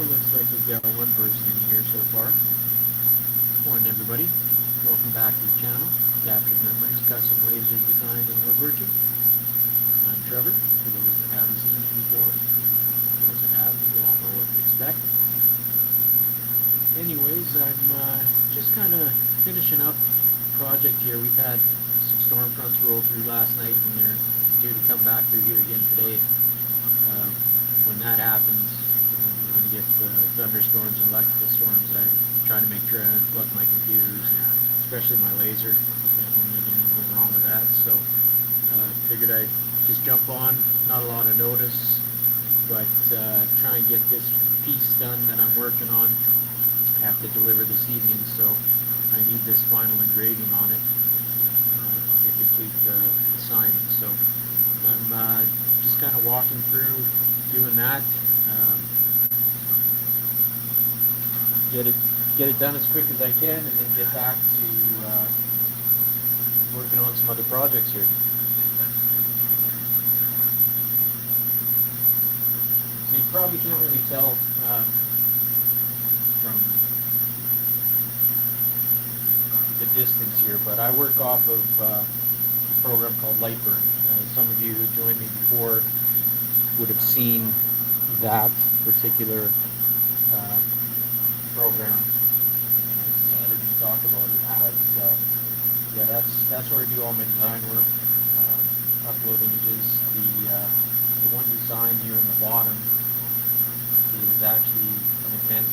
Looks like we've got one person in here so far. Morning, everybody. Welcome back to the channel. Captured Memories, Custom Laser Design and Woodworking. I'm Trevor. For those that haven't seen me before, for those that have, you all know what to expect. Anyways, I'm just kind of finishing up a project here. We've had some storm fronts roll through last night, and they're due to come back through here again today. When that happens, we're going to get thunderstorms and electrical storms. I try to make sure I unplug my computers, and especially my laser. I don't need anything wrong with that. So figured I'd just jump on. Not a lot of notice, but try and get this piece done that I'm working on. I have to deliver this evening, so I need this final engraving on it to complete the sign. So I'm just kind of walking through doing that. Get it done as quick as I can, and then get back to working on some other projects here. So you probably can't really tell from the distance here, but I work off of a program called Lightburn. Some of you who joined me before would have seen that particular program. I heard you talk about it, but yeah, that's where I do all my design work, upload images. The one design here in the bottom is actually an event,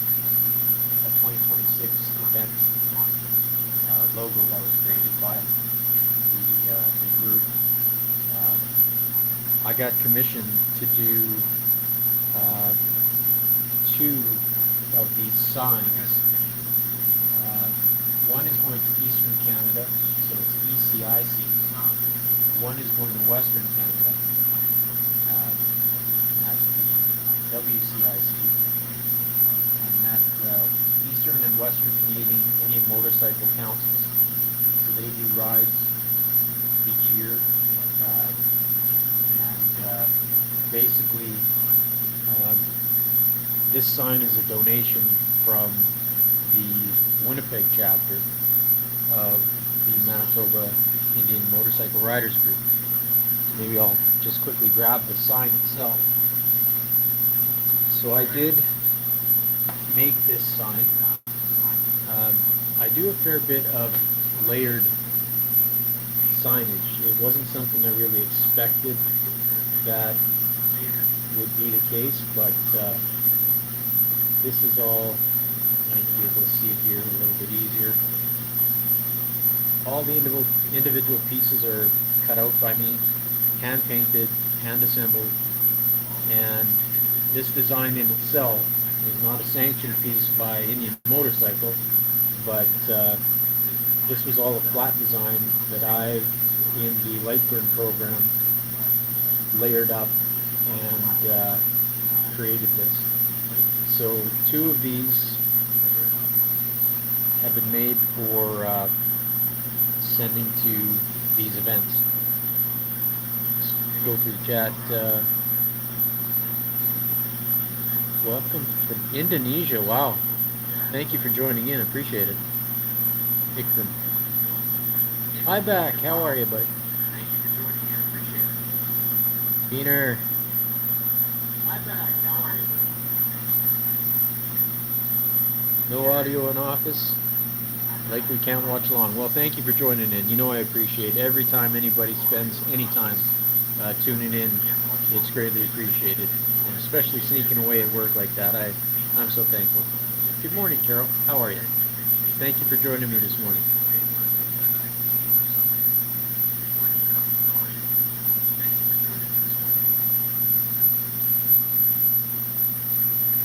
a 2026 event logo that was created by the group. I got commissioned to do two of these signs. One is going to Eastern Canada, so it's ECIC. One is going to Western Canada, and that's the WCIC, and that's the Eastern and Western Canadian Indian Motorcycle Councils. So they do rides each year, and basically this sign is a donation from the Winnipeg chapter of the Manitoba Indian Motorcycle Riders Group. Maybe I'll just quickly grab the sign itself. So I did make this sign. I do a fair bit of layered signage. It wasn't something I really expected that would be the case, but this is all, I might be able to see it here a little bit easier. All the individual pieces are cut out by me, hand painted, hand assembled, and this design in itself is not a sanctioned piece by Indian Motorcycle, but this was all a flat design that I, in the Lightburn program, layered up and created this. So two of these have been made for sending to these events. Let's go through the chat. Welcome from Indonesia. Wow. Thank you for joining in. Appreciate it. Ikram. Hi back. How are you, buddy? Diener. Hi back. How are you? No audio in office. Like we can't watch long. Well, thank you for joining in. You know I appreciate every time anybody spends any time tuning in. It's greatly appreciated. And especially sneaking away at work like that. I'm so thankful. Good morning, Carol. How are you? Thank you for joining me this morning.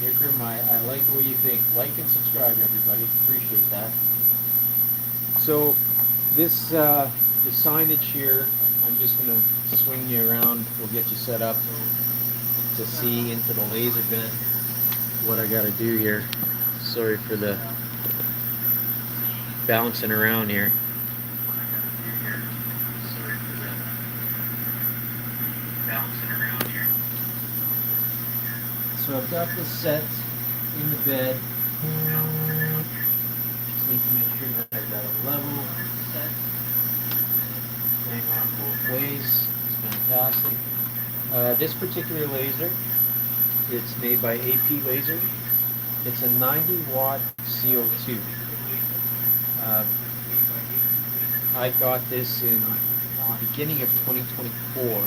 Ikram, I like the way you think. Like and subscribe, everybody. Appreciate that. So this the signage here, I'm just going to swing you around. We'll get you set up to see into the laser bin what I got to do here. Sorry for the bouncing around here. So I've got this set in the bed. Just need to make sure that I've got a level set. Going on both ways. It's fantastic. This particular laser, it's made by AP Laser. It's a 90 watt CO2. I got this in the beginning of 2024.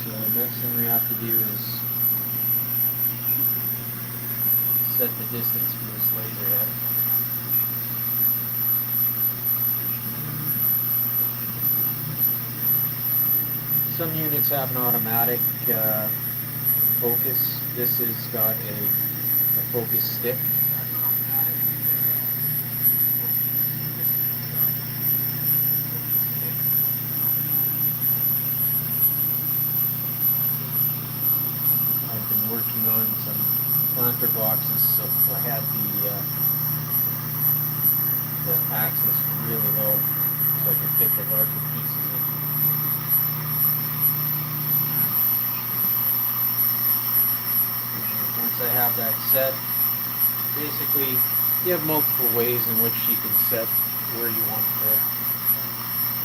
So the next thing we have to do is set the distance for this laser head. Some units have an automatic focus. This has got a focus stick. I've been working on some planter boxes, so I had the axis really low so I could fit the larger pieces in. Once I have that set, basically you have multiple ways in which you can set where you want the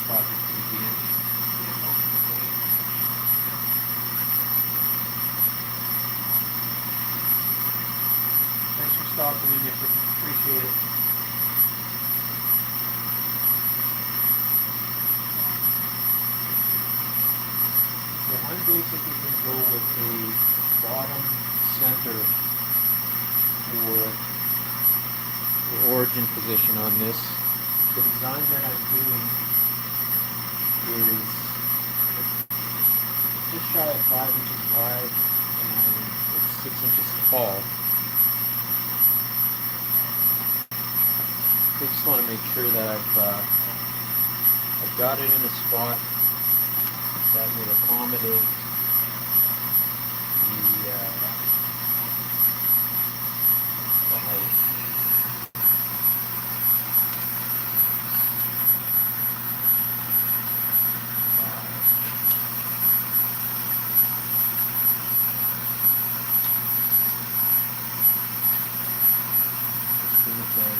project to begin. Thanks for stopping in, appreciate it. So I'm basically going to go with a bottom center for the origin position on this. The design that I'm doing is just shy of 5 inches wide and it's 6 inches tall. I just want to make sure that I've got it in a spot that will accommodate the height.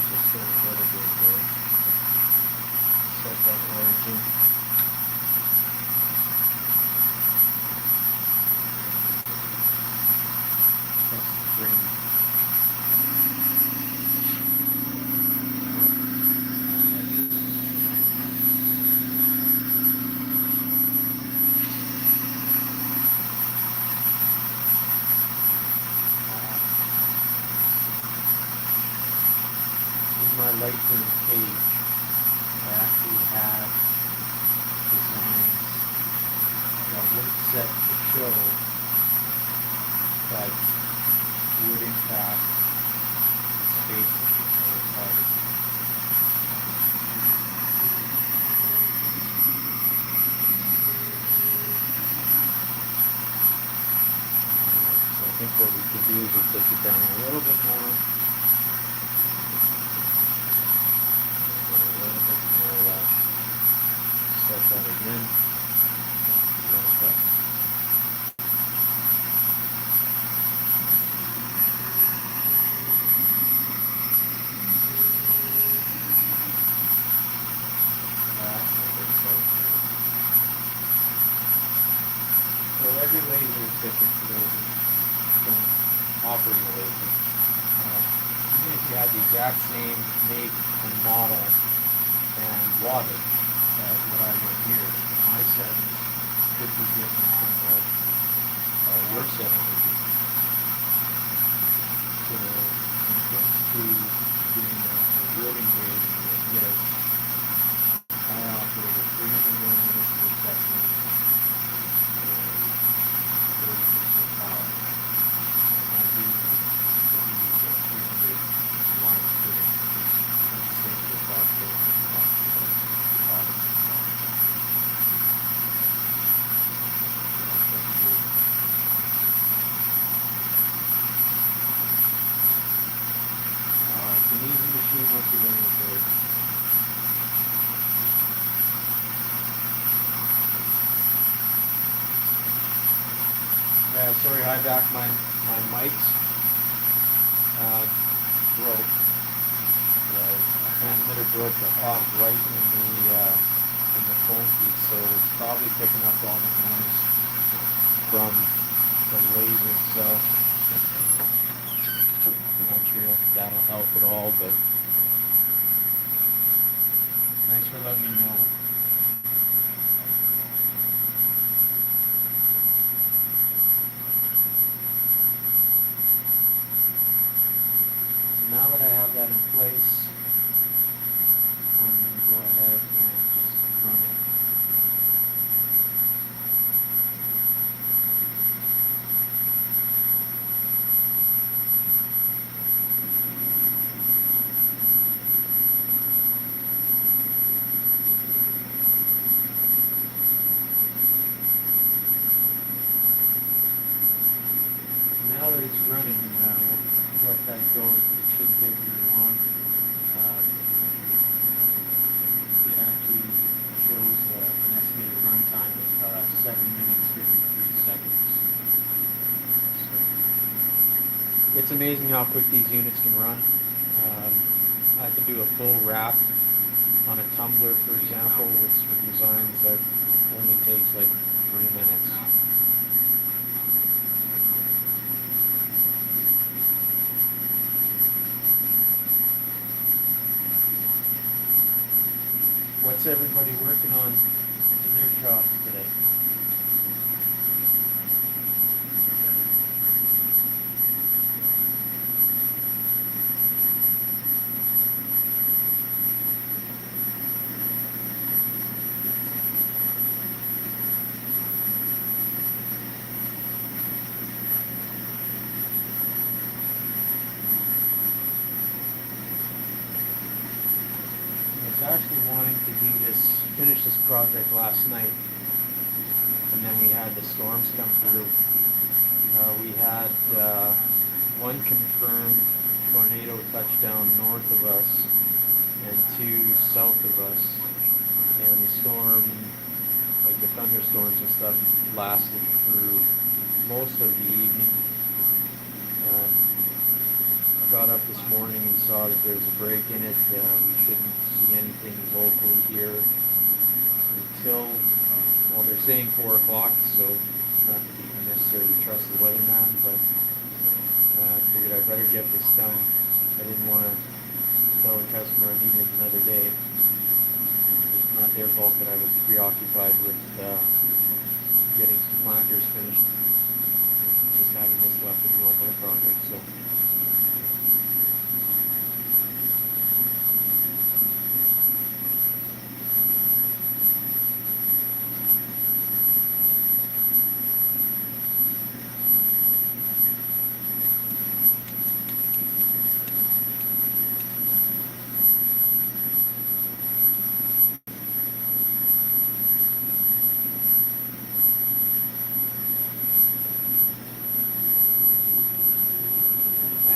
Just a little bit there. Set that origin. That's the green. My Lightroom page, I actually have designs that weren't set to show, but would impact space of the target. So I think what we could do is we'll take it down a little bit more. Set that again. So every laser is different for those who don't operate a laser. Even if you had the exact same make and model and wattage as what I got here, my settings could be different from what your setting would be. So when it comes to doing a wielding grade and the hit, I operate at 300 millimeters per second for 30% power. And I do use a 300 lines per inch, which is the same as the phosphorus and phosphorus. It's an easy machine once you learn it. Yeah, sorry, high back. My mics broke. The transmitter broke off right in the phone feed, so it's probably picking up all the noise from the laser itself. I'm not sure if that'll help at all, but thanks for letting me know. So now that I have that in place, I'm going to go ahead and just run it. Now that it's running, let that go. It shouldn't take very long. It actually shows an estimated runtime of 7 minutes 53 seconds. So it's amazing how quick these units can run. I can do a full wrap on a tumbler, for example, with some designs that only takes like 3 minutes. What's everybody working on in their shops today? I was actually wanting to finish this project last night, and then we had the storms come through. We had one confirmed tornado touchdown north of us and 2 south of us, and the storm, like the thunderstorms and stuff, lasted through most of the evening. Got up this morning and saw that there's a break in it. We shouldn't see anything locally here until, well, they're saying 4 o'clock, so not that you can necessarily trust the weatherman, but I figured I'd better get this done. I didn't want to tell the customer I needed another day. It's not their fault that I was preoccupied with getting some planters finished, just having this left to do on their project. So.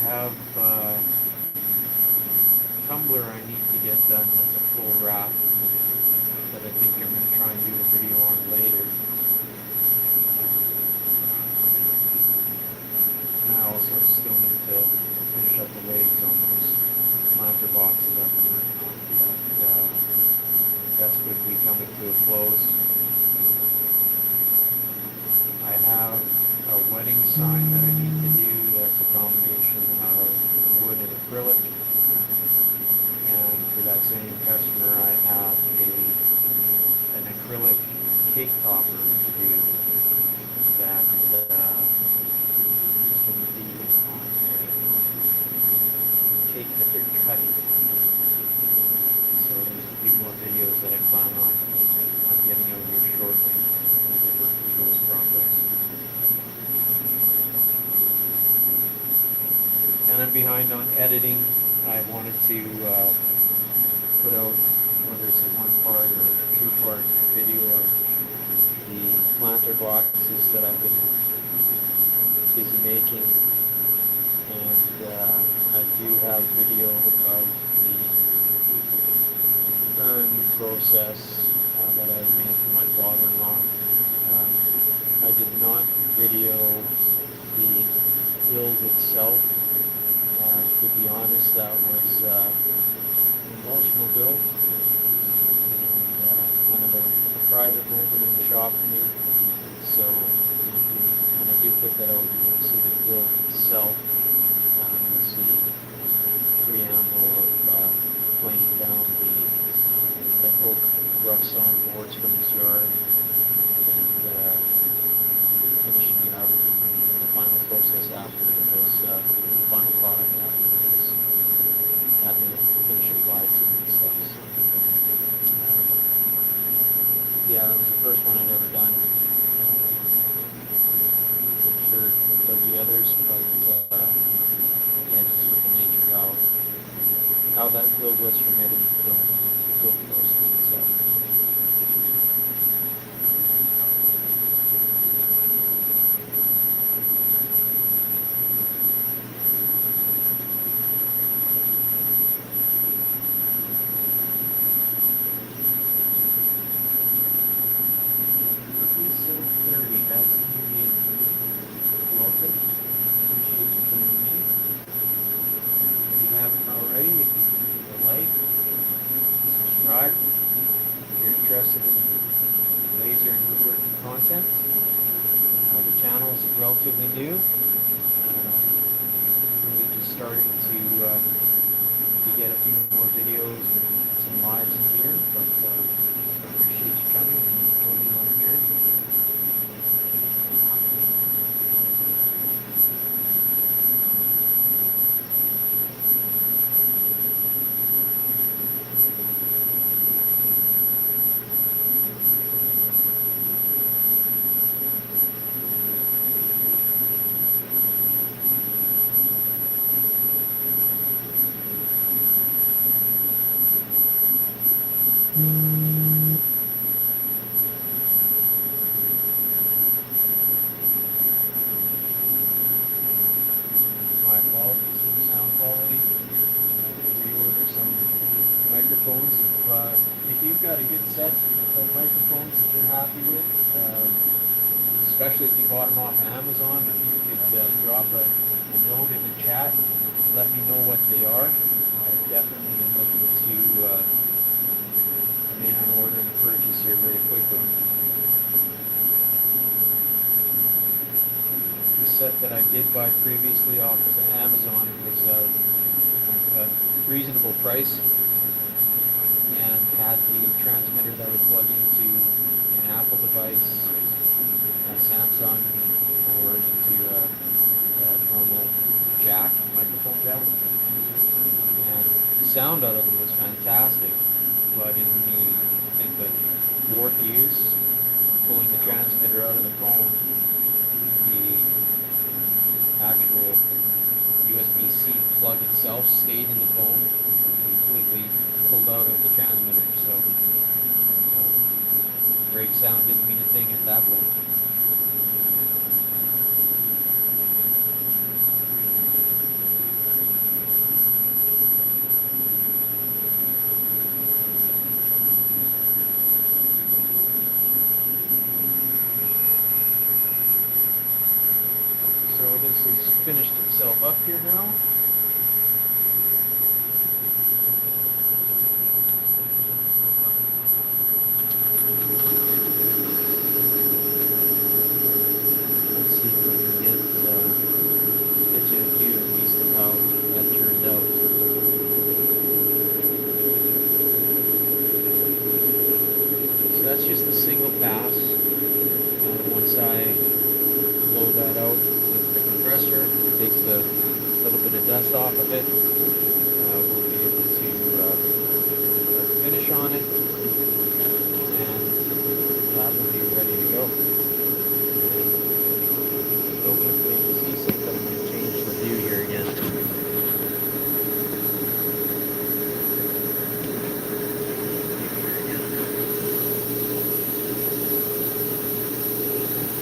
Have tumbler I need to get done. That's a full wrap that I think I'm going to try and do a video on later. And I also still need to finish up the legs on those planter boxes up in there. That's quickly coming to a close. I have a wedding sign that I need to do. That's a combination of wood and acrylic. And for that same customer, I have an acrylic cake topper to do that is going to be on a cake that they're cutting. So there's a few more videos that I plan on getting out here shortly as I work through those projects. And I'm behind on editing. I wanted to put out, whether it's a 1-part or 2-part video of the planter boxes that I've been busy making. And I do have video of the urn process that I made for my father-in-law. I did not video the build itself. To be honest, that was an emotional build, and kind of a private moment in the shop for me. So when I do put that out, you won't see the build itself. You'll see the preamble of laying down the oak rough sawn boards from his yard and finishing it up. The final process after it was the final product after it was had to finish applied to it and stuff. So, yeah, that was the first one I'd ever done. I'm sure there'll be others, but yeah, just with the nature of how that build was from every build process and stuff. That's movie welcome. Appreciate you tuning in. If you haven't already, if you can leave a like, subscribe. If you're interested in laser and woodworking content. The channel is relatively new. Really just starting to get a few more videos and some lives in here, but I appreciate you coming and joining on the journey. My apologies for the sound quality. Reorder some microphones. If you've got a good set of microphones that you're happy with, especially if you bought them off Amazon, if you could drop a note in the chat, let me know what they are. I definitely am looking to make an order and a purchase here very quickly. The set that I did buy previously off of Amazon was a reasonable price and had the transmitter that would plug into an Apple device, a Samsung, or into a normal jack, microphone jack. And the sound out of them was fantastic, but in the work use, pulling the transmitter out of the phone, the actual USB-C plug itself stayed in the phone, completely pulled out of the transmitter, so great sound didn't mean a thing at that point. So this has finished itself up here now. Let's see if we can get you a view at least of how that turned out. So that's just a single pass. Once I blow that out, compressor, takes a little bit of dust off of it. We'll be able to finish on it, and that will be ready to go. Don't look like the C6, but I'm going to change the view here again.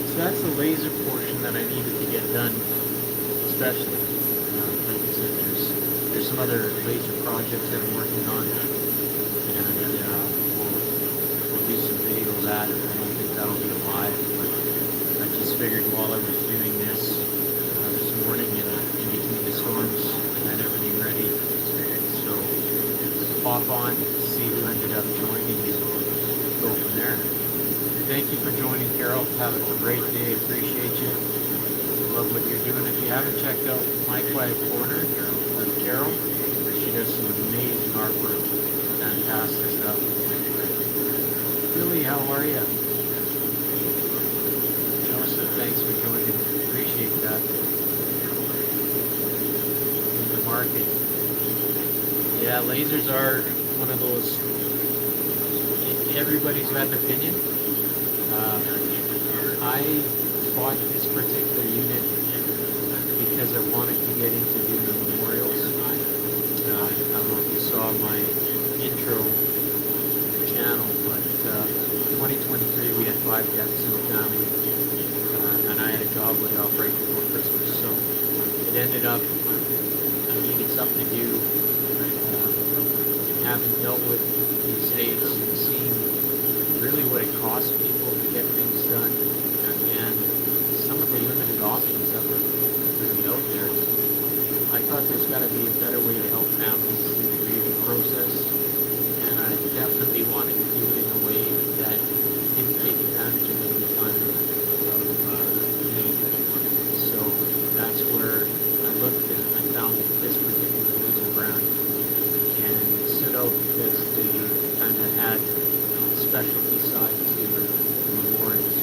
So that's the laser portion that I needed to get done, especially. Like I said, there's some other laser projects that I'm working on, and we'll do some video of that. I don't think that'll be live, but I just figured while I was doing this morning and in between the storms, I had everything ready. So pop on, see who ended up joining, and go from there. Thank you for joining, Carol. Have a great day. Appreciate you. Love what you're doing. If you haven't checked out My Quiet Corner with Carol, she does some amazing artwork. Fantastic stuff. Billy, how are you? Joseph, thanks for joining. Appreciate that. In the market. Yeah, lasers are one of those, everybody's got an opinion. I bought this particular unit because I wanted to get into doing memorials. I don't know if you saw my intro channel, but 2023 we had 5 deaths in the family, and I had a job laid off right before Christmas, so it ended up I needed something to do. Having dealt with the estates and seeing really what it costs people to get things done, and some of the limited options that were really out there, I thought there's got to be a better way to help families through the grieving process, and I definitely wanted to do it in a way that didn't take advantage of any time of need. So that's where I looked and I found this particular laser brand, and it stood out because they kind of had specialty side to the memorials.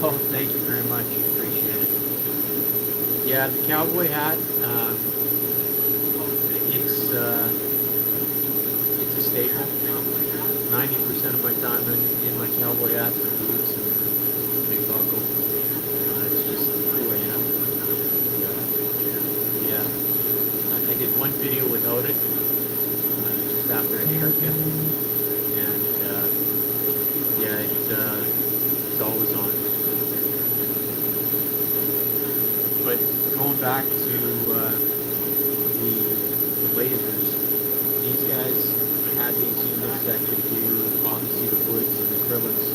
Oh, thank you very much. Appreciate it. Yeah, the cowboy hat. It's a staple. 90% of my time I'm in my cowboy hat, my boots, and big buckle. It's just who I am. Yeah. I did one video without it, just after a haircut, and yeah, it's always on. But going back to the lasers, these guys had these units that could do obviously the woods and acrylics,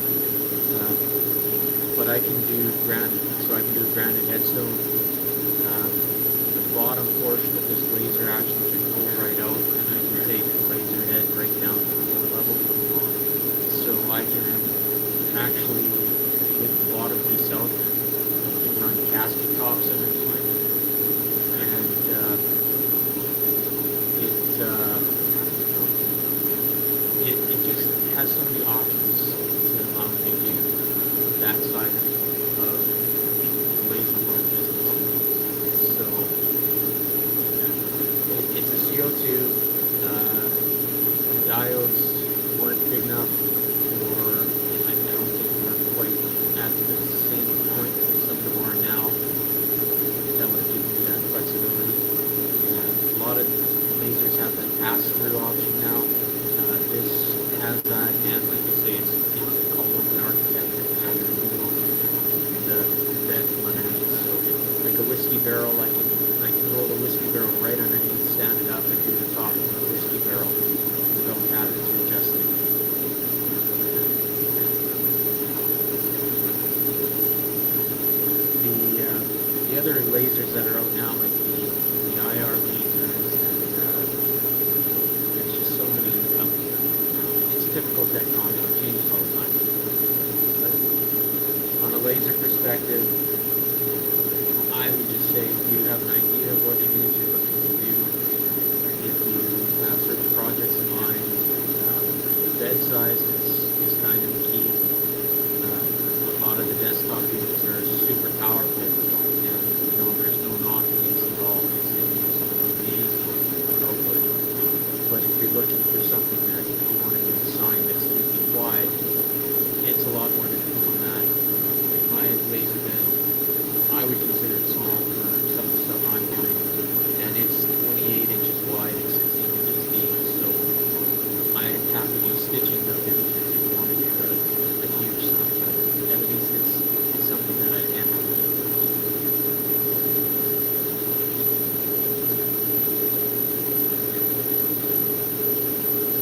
but I can do granite, so I can do a granite headstone. The bottom portion of this laser actually can pull right out, and I can take the laser head right down to the floor level. So I can actually, with the bottom piece out, I can run casket tops underneath, and it just has so many options to allow me to do that side of the laser world business. So it's a CO2. The diodes weren't big enough, or I don't think we're quite at the same point that some of them are now that would give me that flexibility. And a lot of lasers have that pass-through option now. This has that, and like I say, it's called open architecture. So you remove the bed from underneath. So like a whiskey barrel, I can roll the whiskey barrel right underneath, stand it up, and do the top of the whiskey barrel without having to adjust it. The other lasers that are out now, like the IR lasers, and there's just so many. It's typical technology; it changes all the time. But on a laser perspective, I would just say if you have an idea of what it is you're looking to do, if you have certain projects in mind, the bed size is kind of the key. A lot of the desktop units are super powerful, and there's no knock against it all. It's amazing output. But if you're looking for something that you want to do a sign that's 3 feet wide, it's a lot more difficult than that. My laser bed, I would consider it small for some of the stuff I'm doing, and it's 28 inches wide and 16 inches deep, so I have to do stitching of images if you want to do a huge sign, but at least it's something that I can do.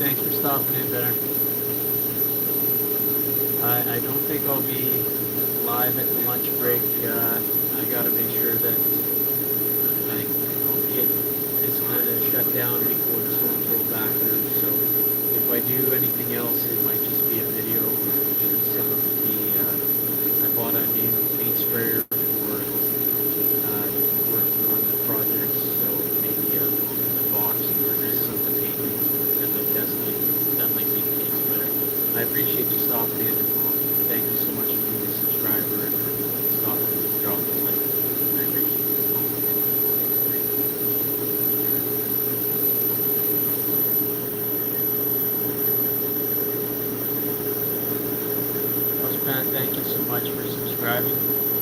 Thanks for stopping in, Benner. I don't think I'll be live at the lunch break. I gotta make sure that I get this kind of shut down before the storms roll back through. So if I do anything else, it might just be a video. Some of the I bought a new paint sprayer for working on the project. So maybe a box or just some of the paint as I'm testing. That might be the case, but I appreciate you stopping in. Thank you so much for being a subscriber and stopping and dropping a like. I appreciate it. Housepan, thank you so much for subscribing.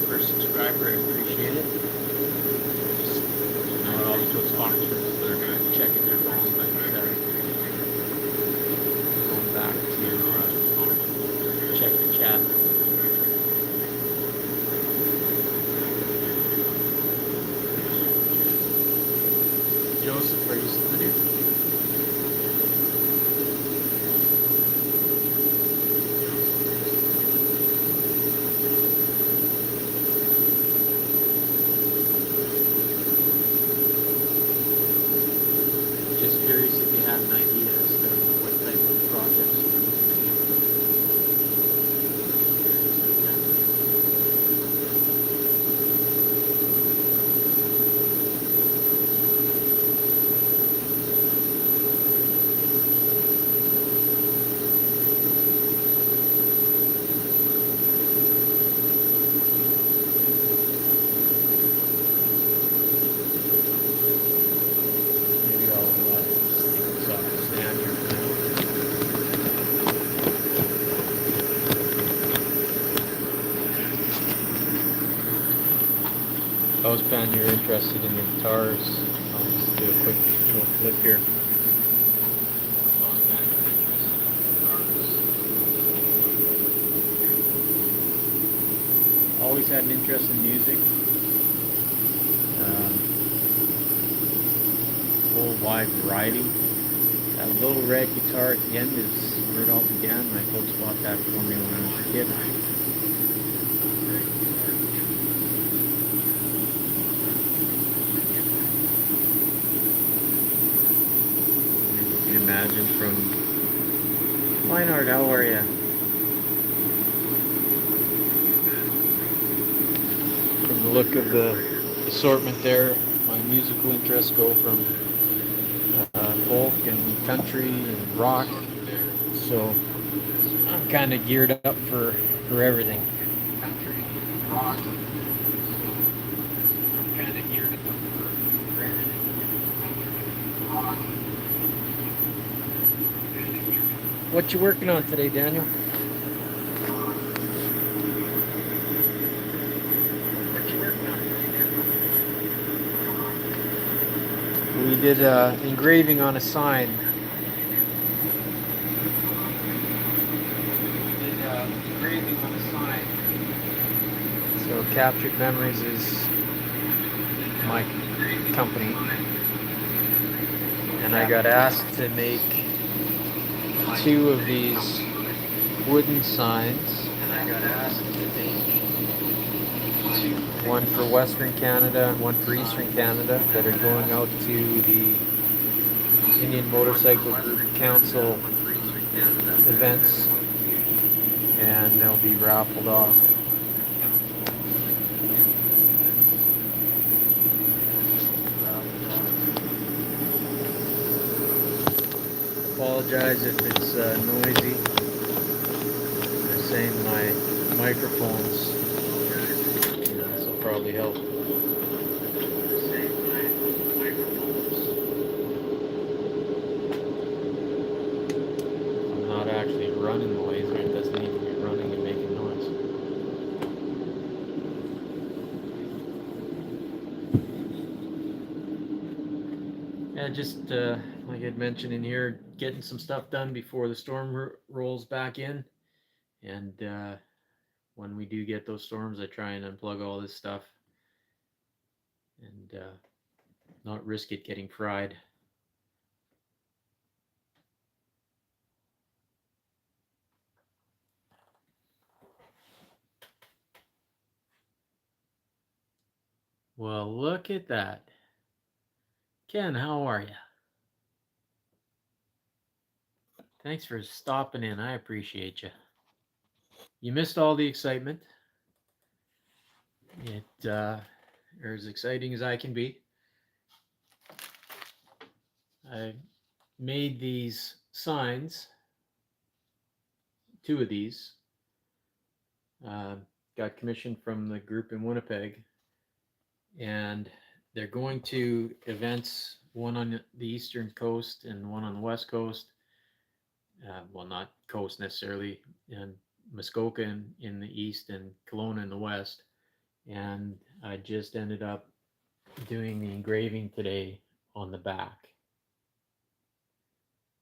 First subscriber, I appreciate it. Just, you know, it always goes sponsors that are checking their phone, but going back to check the chat. Joseph, are you still in here? Just curious if you had an idea as to what type of projects you wanted to make. Maybe I'll just take this off the stand here for now. Housepan, you're interested in the guitars. I'll just do a quick little flip here. Always had an interest in music. Whole wide variety. That little red guitar at the end is where it all began. My folks bought that for me when I was a kid. As you can imagine from Meinhard, how are you? From the look of the assortment there, my musical interests go from folk and country and rock, so I'm kind of geared up for everything. Country, rock, so I'm kind of geared up for everything. Rock. What you working on today, Daniel? We did engraving on a sign. So Captured Memories is my company, and I got asked to make 2 of these wooden signs. One for Western Canada and one for Eastern Canada that are going out to the Indian Motorcycle Group Council events, and they'll be raffled off. Apologize if it's noisy. I'm saying my microphones. This will probably help. I'm not actually running the laser. It doesn't need to be running and making noise. Yeah, just like I'd mentioned in here, getting some stuff done before the storm rolls back in. And when we do get those storms, I try and unplug all this stuff and not risk it getting fried. Well, look at that. Ken, how are you? Thanks for stopping in. I appreciate you. You missed all the excitement. It are as exciting as I can be. I made these signs, two of these. Uh, got commissioned from the group in Winnipeg, and they're going to events, one on the eastern coast and one on the west coast. Well, not coast necessarily, and Muskoka in the east and Kelowna in the west. And I just ended up doing the engraving today on the back.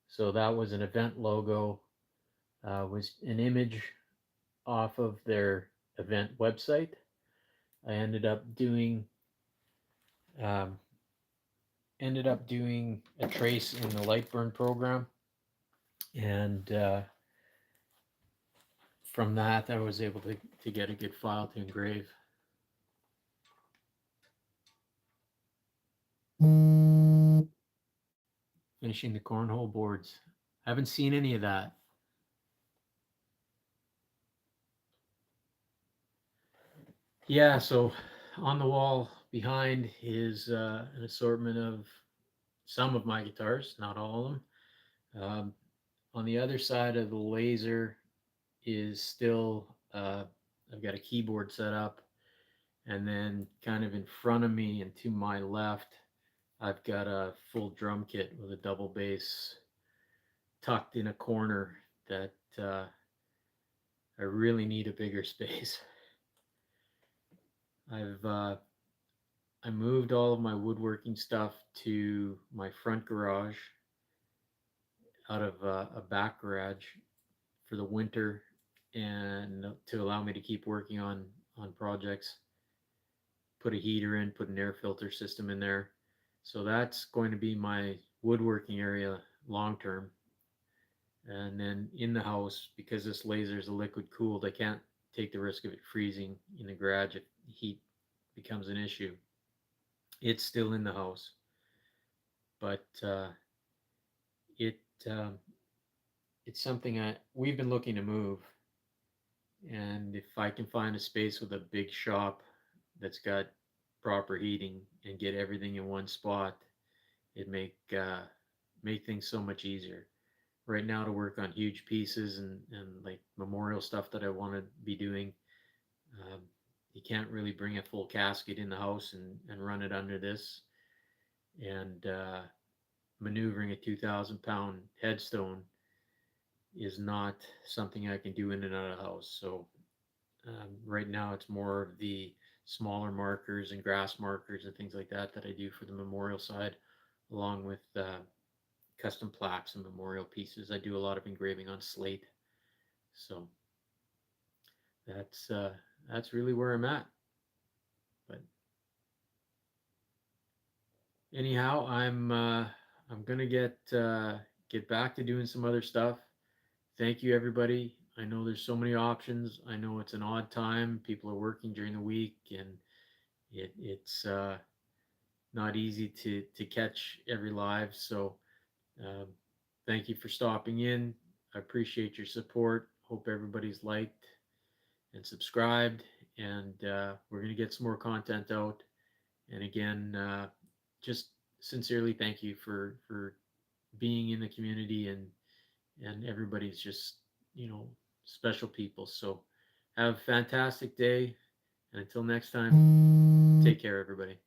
So that was an event logo, was an image off of their event website. I um, ended up doing a trace in the Lightburn program, and from that I was able to get a good file to engrave. Finishing the cornhole boards. Haven't seen any of that. Yeah, so on the wall behind is an assortment of some of my guitars, not all of them. On the other side of the laser is still, I've got a keyboard set up, and then kind of in front of me and to my left, I've got a full drum kit with a double bass tucked in a corner that I really need a bigger space. I moved all of my woodworking stuff to my front garage out of a back garage for the winter, and to allow me to keep working on projects. Put a heater in, put an air filter system in there. So that's going to be my woodworking area long term. And then in the house, because this laser is a liquid cooled, I can't take the risk of it freezing in the garage if heat becomes an issue. It's still in the house, but it it's something we've been looking to move, and if I can find a space with a big shop that's got proper heating and get everything in one spot, it make things so much easier. Right now, to work on huge pieces and like memorial stuff that I want to be doing, um, you can't really bring a full casket in the house and run it under this, and maneuvering a 2,000 pound headstone is not something I can do in and out of the house. So right now it's more of the smaller markers and grass markers and things like that that I do for the memorial side, along with custom plaques and memorial pieces. I do a lot of engraving on slate. So that's really where I'm at. But anyhow, I'm gonna get back to doing some other stuff. Thank you, everybody. I know there's so many options. I know it's an odd time. People are working during the week, and it's not easy to catch every live. So um, thank you for stopping in. I appreciate your support. Hope everybody's liked and subscribed, and we're gonna get some more content out. And again, just sincerely thank you for being in the community, and everybody's just, special people. So have a fantastic day, and until next time, take care, everybody.